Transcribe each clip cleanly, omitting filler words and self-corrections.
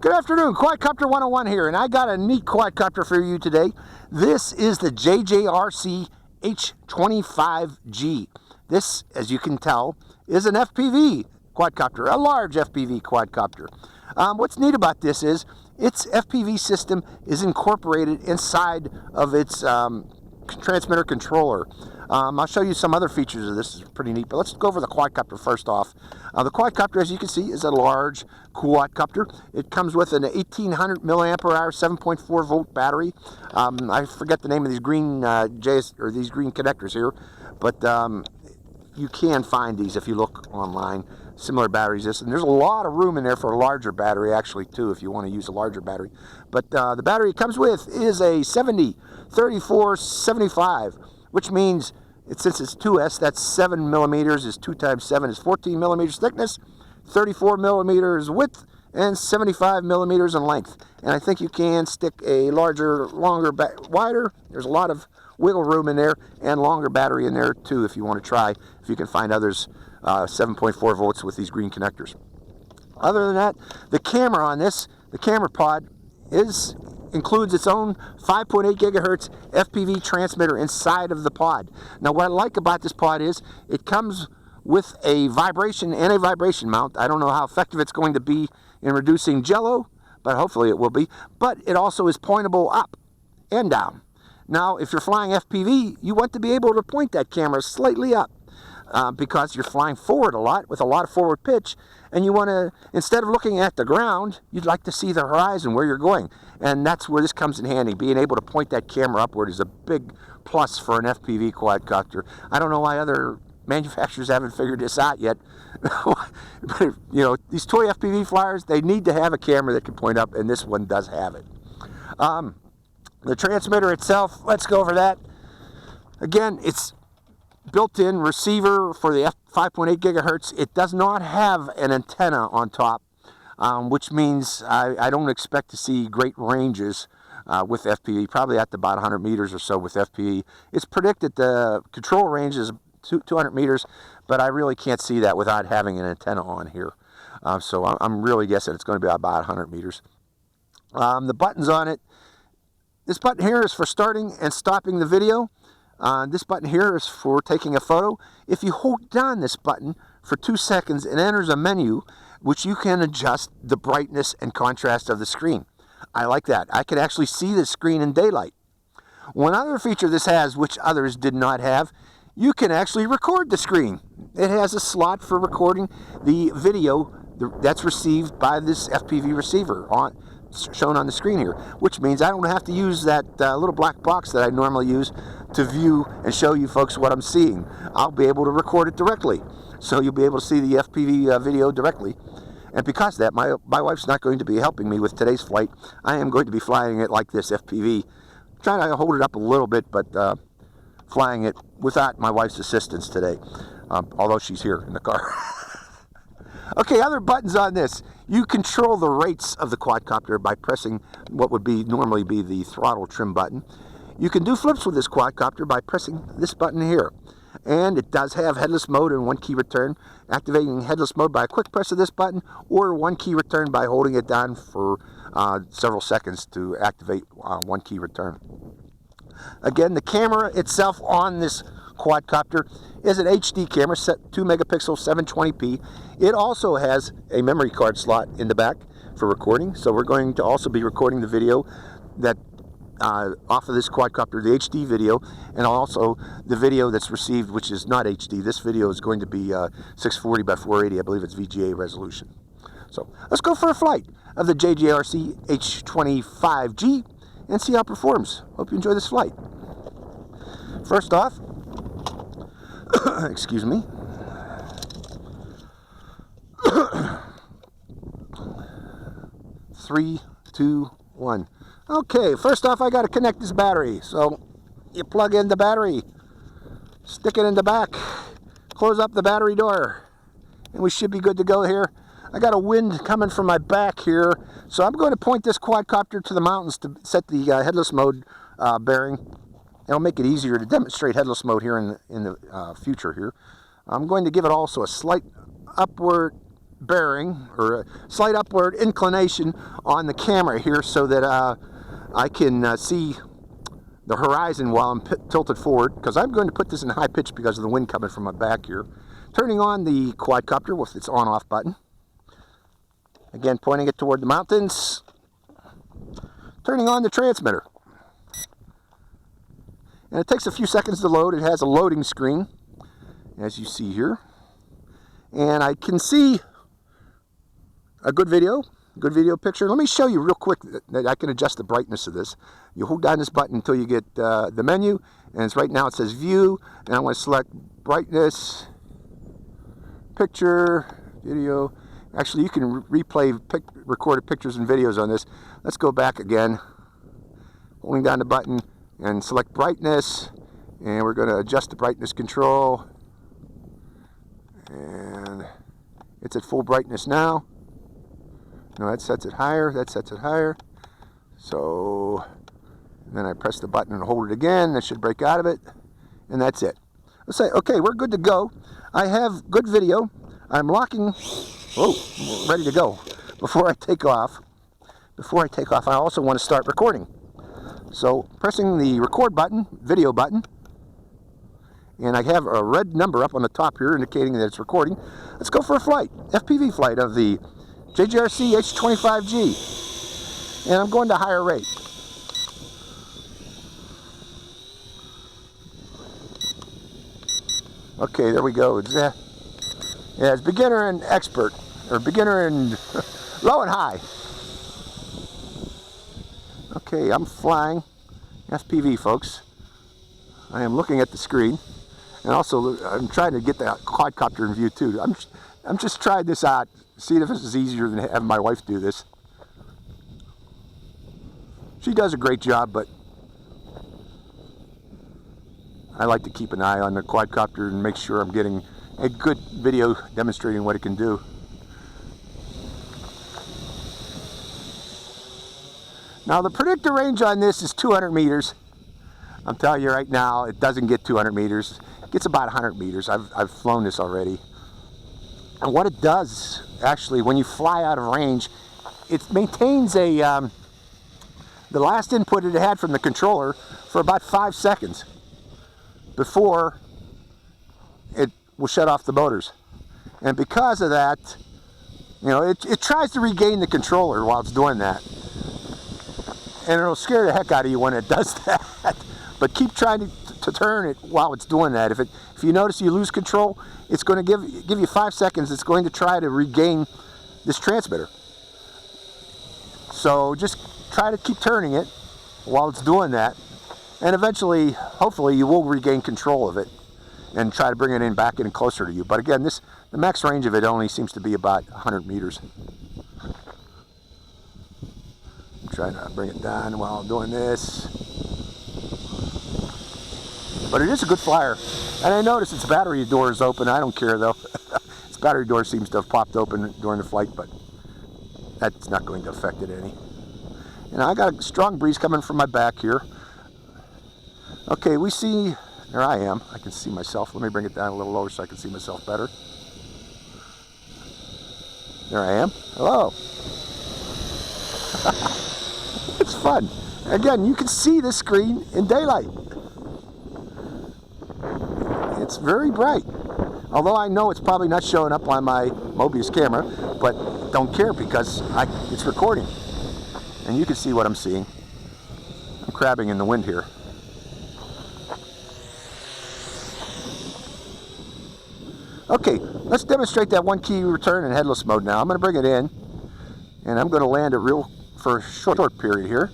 Good afternoon, Quadcopter 101 here, and I got a neat quadcopter for you today. This is the JJRC H25G. This, as you can tell, is an FPV quadcopter, a large FPV quadcopter. What's neat about this is its FPV system is incorporated inside of its transmitter controller. I'll show you some other features of this. It's pretty neat, but let's go over the quadcopter first off. The quadcopter, as you can see, is a large quadcopter. It comes with an 1800 milliampere hour 7.4 volt battery. I forget the name of these green these green connectors here, but you can find these if you look online. Similar batteries, and there's a lot of room in there for a larger battery, actually, too, if you want to use a larger battery. But the battery it comes with is a 70-34-75, which means since it's 2S, that's 7 millimeters, is 2 times 7 is 14 millimeters thickness, 34 millimeters width, and 75 millimeters in length. And I think you can stick a larger, longer, wider. There's a lot of wiggle room in there, and longer battery in there too, if you want to try. If you can find others, 7.4 volts with these green connectors. Other than that, the camera on this, the camera pod, includes its own 5.8 gigahertz FPV transmitter inside of the pod. Now, what I like about this pod is it comes with a vibration and a vibration mount. I don't know how effective it's going to be in reducing jello, but hopefully it will be. But it also is pointable up and down. Now, if you're flying FPV, you want to be able to point that camera slightly up because you're flying forward a lot with a lot of forward pitch, and you want to, instead of looking at the ground, you'd like to see the horizon where you're going. And that's where this comes in handy. Being able to point that camera upward is a big plus for an FPV quadcopter. I don't know why other manufacturers haven't figured this out yet. But, you know, these toy FPV flyers, they need to have a camera that can point up, and this one does have it. The transmitter itself, let's go over that. Again, it's built-in receiver for the 5.8 gigahertz. It does not have an antenna on top, which means I don't expect to see great ranges with FPV, probably at about 100 meters or so with FPV. It's predicted the control range is 200 meters, but I really can't see that without having an antenna on here. So I'm really guessing it's going to be about 100 meters. The buttons on it, this button here is for starting and stopping the video. This button here is for taking a photo. If you hold down this button for 2 seconds, it enters a menu which you can adjust the brightness and contrast of the screen. I like that. I can actually see the screen in daylight. One other feature this has, which others did not have, you can actually record the screen. It has a slot for recording the video that's received by this FPV receiver shown on the screen here, which means I don't have to use that little black box that I normally use to view and show you folks what I'm seeing. I'll be able to record it directly, so you'll be able to see the FPV video directly. And because of that, my wife's not going to be helping me with today's flight. I am going to be flying it like this FPV, trying to hold it up a little bit, but flying it without my wife's assistance today, although she's here in the car. Okay, other buttons on this. You control the rates of the quadcopter by pressing what would normally be the throttle trim button. You can do flips with this quadcopter by pressing this button here. And it does have headless mode and 1 key return. Activating headless mode by a quick press of this button, or 1 key return by holding it down for several seconds to activate 1 key return. Again, the camera itself on this quadcopter is an HD camera, set 2 megapixel 720p. It also has a memory card slot in the back for recording, so we're going to also be recording the video that off of this quadcopter, the HD video, and also the video that's received, which is not HD. This video is going to be 640 by 480, I believe it's VGA resolution. So let's go for a flight of the JJRC H25G and see how it performs. Hope you enjoy this flight. First off, excuse me. 3, 2, 1. Okay, first off, I got to connect this battery. So you plug in the battery, stick it in the back, close up the battery door, and we should be good to go here. I got a wind coming from my back here, so I'm going to point this quadcopter to the mountains to set the headless mode bearing. It'll make it easier to demonstrate headless mode here in the future here. I'm going to give it also a slight upward bearing or a slight upward inclination on the camera here so that I can see the horizon while I'm tilted forward, because I'm going to put this in high pitch because of the wind coming from my back here. Turning on the quadcopter with its on-off button. Again, pointing it toward the mountains. Turning on the transmitter. And it takes a few seconds to load. It has a loading screen, as you see here. And I can see a good video picture. Let me show you real quick that I can adjust the brightness of this. You hold down this button until you get the menu, and it's right now it says view, and I want to select brightness, picture, video. Actually, you can replay recorded pictures and videos on this. Let's go back again, holding down the button and select brightness, and we're going to adjust the brightness control, and it's at full brightness now. No, that sets it higher, that sets it higher. So then I press the button and hold it again. That should break out of it, and that's it. Let's say, okay, we're good to go. I have good video. I'm locking, ready to go. Before I take off, I also want to start recording. So pressing the record button, video button, and I have a red number up on the top here indicating that it's recording. Let's go for a flight, FPV flight of the JJRC H25G, and I'm going to higher rate. Okay, there we go. Yeah, it's beginner and expert, or beginner and low and high. Okay, I'm flying FPV, folks. I am looking at the screen, and also I'm trying to get the quadcopter in view too. I'm just trying this out, see if this is easier than having my wife do this. She does a great job, but I like to keep an eye on the quadcopter and make sure I'm getting a good video demonstrating what it can do. Now the predictor range on this is 200 meters. I'm telling you right now, it doesn't get 200 meters. It gets about 100 meters. I've flown this already. And what it does, actually, when you fly out of range, it maintains the last input it had from the controller for about 5 seconds before it will shut off the motors. And because of that, you know, it tries to regain the controller while it's doing that. And it'll scare the heck out of you when it does that. But keep trying to turn it while it's doing that. If you notice you lose control, it's going to give you 5 seconds. It's going to try to regain this transmitter. So just try to keep turning it while it's doing that, and eventually, hopefully, you will regain control of it and try to bring it back in closer to you. But again, the max range of it only seems to be about 100 meters. I'm trying to bring it down while I'm doing this. But it is a good flyer. And I notice its battery door is open. I don't care though. Its battery door seems to have popped open during the flight, but that's not going to affect it any. And I got a strong breeze coming from my back here. Okay, we see, there I am. I can see myself. Let me bring it down a little lower so I can see myself better. There I am. Hello. It's fun. Again, you can see the screen in daylight. It's very bright. Although I know it's probably not showing up on my Mobius camera, but don't care because it's recording. And you can see what I'm seeing. I'm crabbing in the wind here. Okay, let's demonstrate that one key return in headless mode now. I'm going to bring it in, and I'm going to land it for a short period here,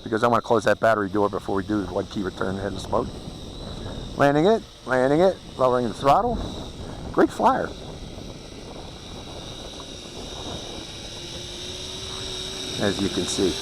because I want to close that battery door before we do the one key return in headless mode. Landing it, lowering the throttle. Great flyer. As you can see.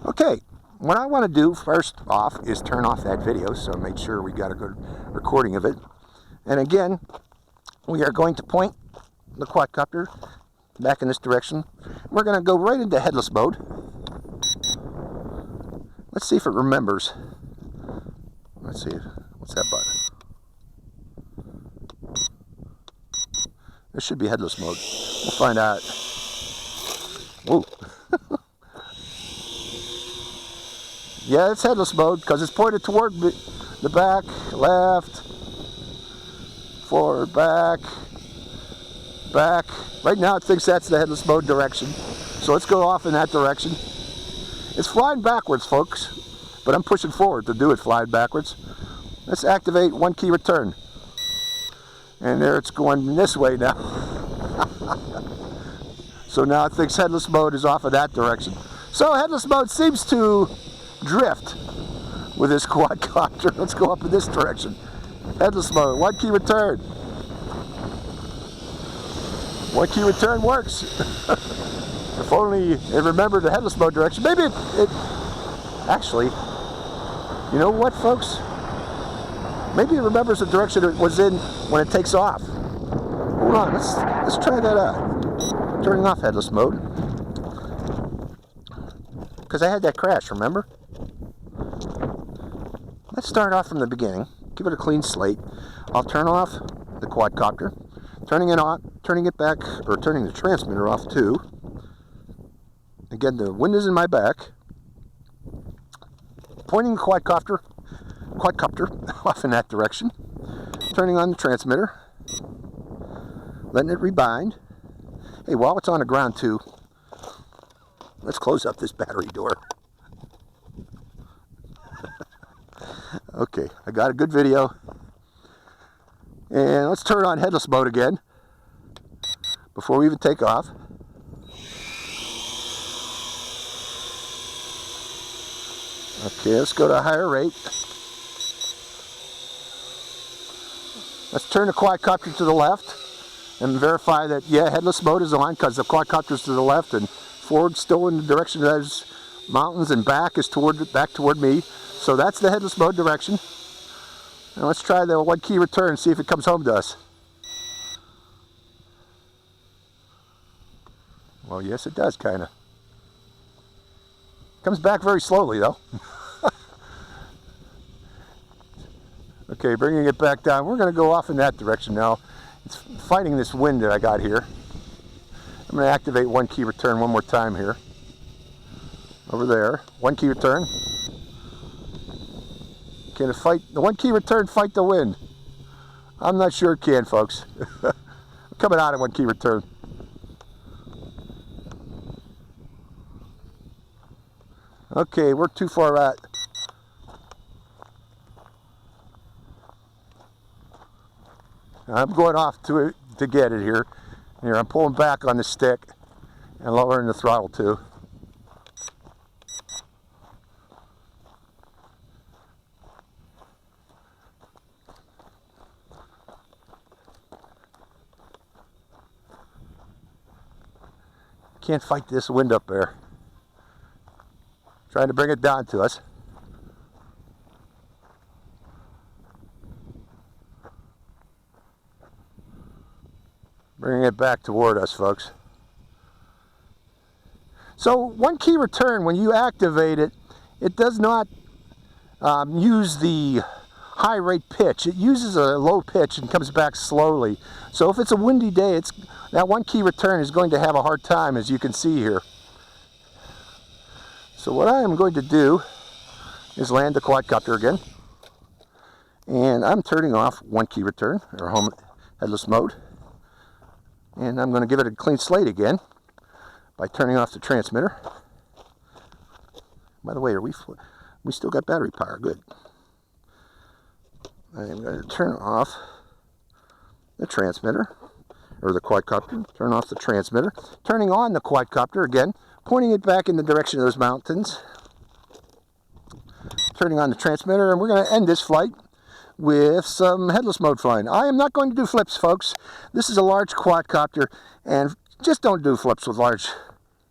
Okay, what I want to do first off is turn off that video, so make sure we got a good recording of it. And again, we are going to point the quadcopter back in this direction. We're going to go right into headless mode. Let's see if it remembers. Let's see, what's that button? This should be headless mode. We'll find out. Whoa. Yeah, it's headless mode because it's pointed toward the back, left, forward, back, back. Right now it thinks that's the headless mode direction. So let's go off in that direction. It's flying backwards, folks, but I'm pushing forward to do it flying backwards. Let's activate 1 key return. And there it's going this way now. So now it thinks headless mode is off of that direction. So headless mode seems to drift with this quadcopter. Let's go up in this direction. Headless mode, 1 key return. 1 key return works. If only it remembered the headless mode direction. Maybe it actually, you know what, folks? Maybe it remembers the direction it was in when it takes off. Hold on, let's try that out. Turning off headless mode. Because I had that crash, remember? Let's start off from the beginning. Give it a clean slate. I'll turn off the quadcopter. Turning it on, turning it back, or turning the transmitter off too. Again, the wind is in my back. Pointing the quadcopter off in that direction. Turning on the transmitter. Letting it rebind. Hey, while it's on the ground too, let's close up this battery door. Okay, I got a good video. And let's turn on headless mode again before we even take off. Okay, let's go to a higher rate. Let's turn the quadcopter to the left and verify that, yeah, headless mode is on because the quadcopter's to the left and forward still in the direction of those mountains and back is back toward me. So that's the headless mode direction. Now let's try the 1 key return and see if it comes home to us. Well, yes, it does, kind of. Comes back very slowly, though. Okay, bringing it back down. We're going to go off in that direction now. It's fighting this wind that I got here. I'm going to activate 1 key return one more time here. Over there. 1 key return. Can it fight the 1 key return? Fight the wind? I'm not sure it can, folks. I'm coming out of 1 key return. Okay, we're too far out. I'm going off to get it here. Here, I'm pulling back on the stick and lowering the throttle too. Can't fight this wind up there. Trying to bring it down to us. Bringing it back toward us, folks. So 1 key return, when you activate it, it does not use the high rate pitch. It uses a low pitch and comes back slowly. So if it's a windy day, that 1 key return is going to have a hard time, as you can see here. So what I am going to do is land the quadcopter again. And I'm turning off 1 key return, or home headless mode. And I'm going to give it a clean slate again by turning off the transmitter. By the way, we still got battery power, good. I'm going to turn off the transmitter, or the quadcopter, turn off the transmitter, turning on the quadcopter again, pointing it back in the direction of those mountains, turning on the transmitter, and we're going to end this flight with some headless mode flying. I am not going to do flips, folks. This is a large quadcopter, and just don't do flips with large,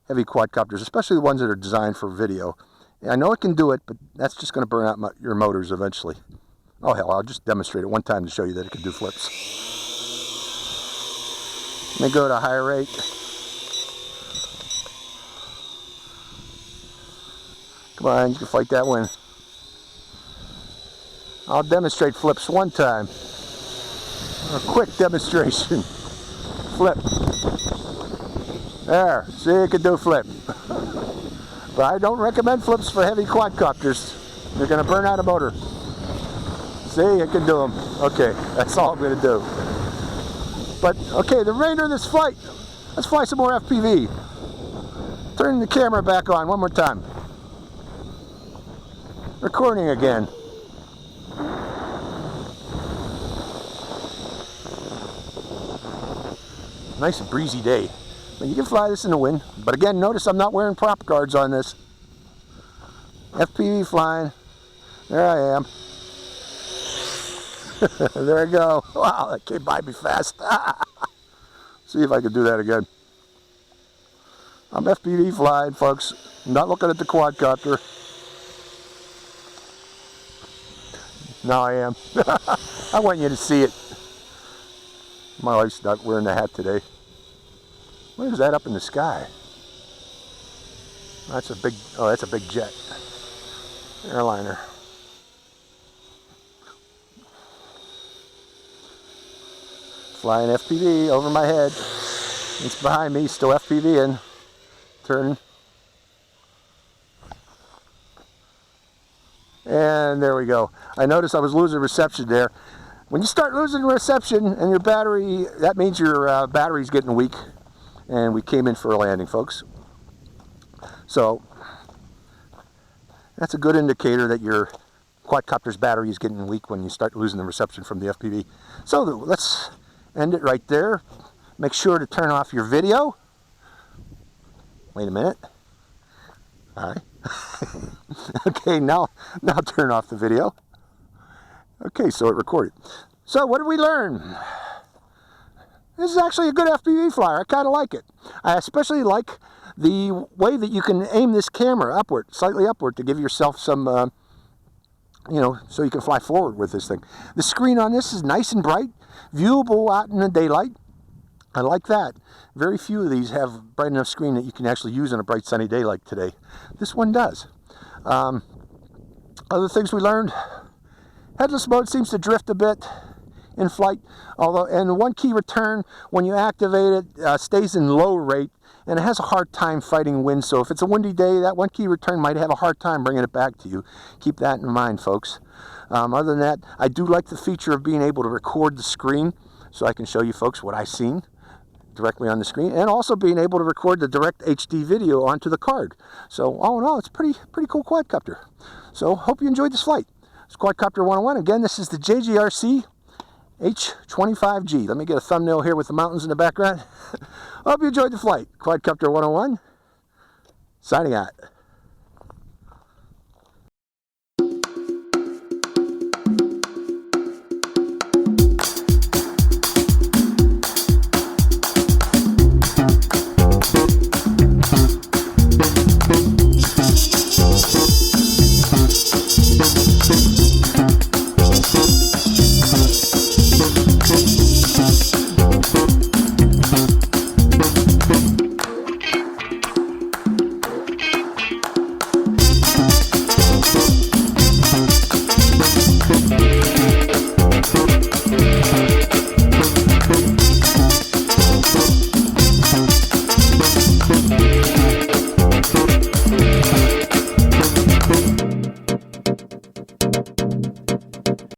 heavy quadcopters, especially the ones that are designed for video. I know it can do it, but that's just going to burn out your motors eventually. Oh hell, I'll just demonstrate it one time to show you that it can do flips. Let me go to a higher rate. Come on, you can fight that wind. I'll demonstrate flips one time. A quick demonstration. flip. There, see, it can do a flip. But I don't recommend flips for heavy quadcopters. They're going to burn out a motor. See, it can do them. Okay, that's all I'm going to do. But, okay, the remainder of this flight, let's fly some more FPV. Turn the camera back on one more time. Recording again. Nice and breezy day. But you can fly this in the wind. But again, notice I'm not wearing prop guards on this. FPV flying. There I am. There I go. Wow, that came by me fast. See if I can do that again. I'm FPV flying, folks. I'm not looking at the quadcopter. Now I am. I want you to see it. My wife's not wearing the hat today. What is that up in the sky? That's a big, oh, that's a big jet. Airliner. Flying FPV over my head. It's behind me, still FPVing. Turning. And there we go. I noticed I was losing reception there. When you start losing reception and your battery, that means your battery's getting weak. And we came in for a landing, folks. So that's a good indicator that your quadcopter's battery is getting weak when you start losing the reception from the FPV. So let's end it right there. Make sure to turn off your video. Wait a minute. All right. Okay, now turn off the video. Okay, so it recorded. So what did we learn? This is actually a good FPV flyer. I kind of like it. I especially like the way that you can aim this camera upward, slightly upward, to give yourself some, you know, so you can fly forward with this thing. The screen on this is nice and bright, viewable out in the daylight. I like that. Very few of these have bright enough screen that you can actually use on a bright sunny day like today. This one does. Other things we learned, headless mode seems to drift a bit in flight, although, and one key return, when you activate it, stays in low rate, and it has a hard time fighting wind. So if it's a windy day, that one key return might have a hard time bringing it back to you. Keep that in mind, folks. Other than that, I do like the feature of being able to record the screen, so I can show you folks what I've seen directly on the screen, and also being able to record the direct HD video onto the card. So all in all, it's pretty cool quadcopter. So hope you enjoyed this flight. It's Quadcopter 101. Again, this is the JJRC H25G. Let me get a thumbnail here with the mountains in the background. Hope you enjoyed the flight. Quadcopter 101, signing out.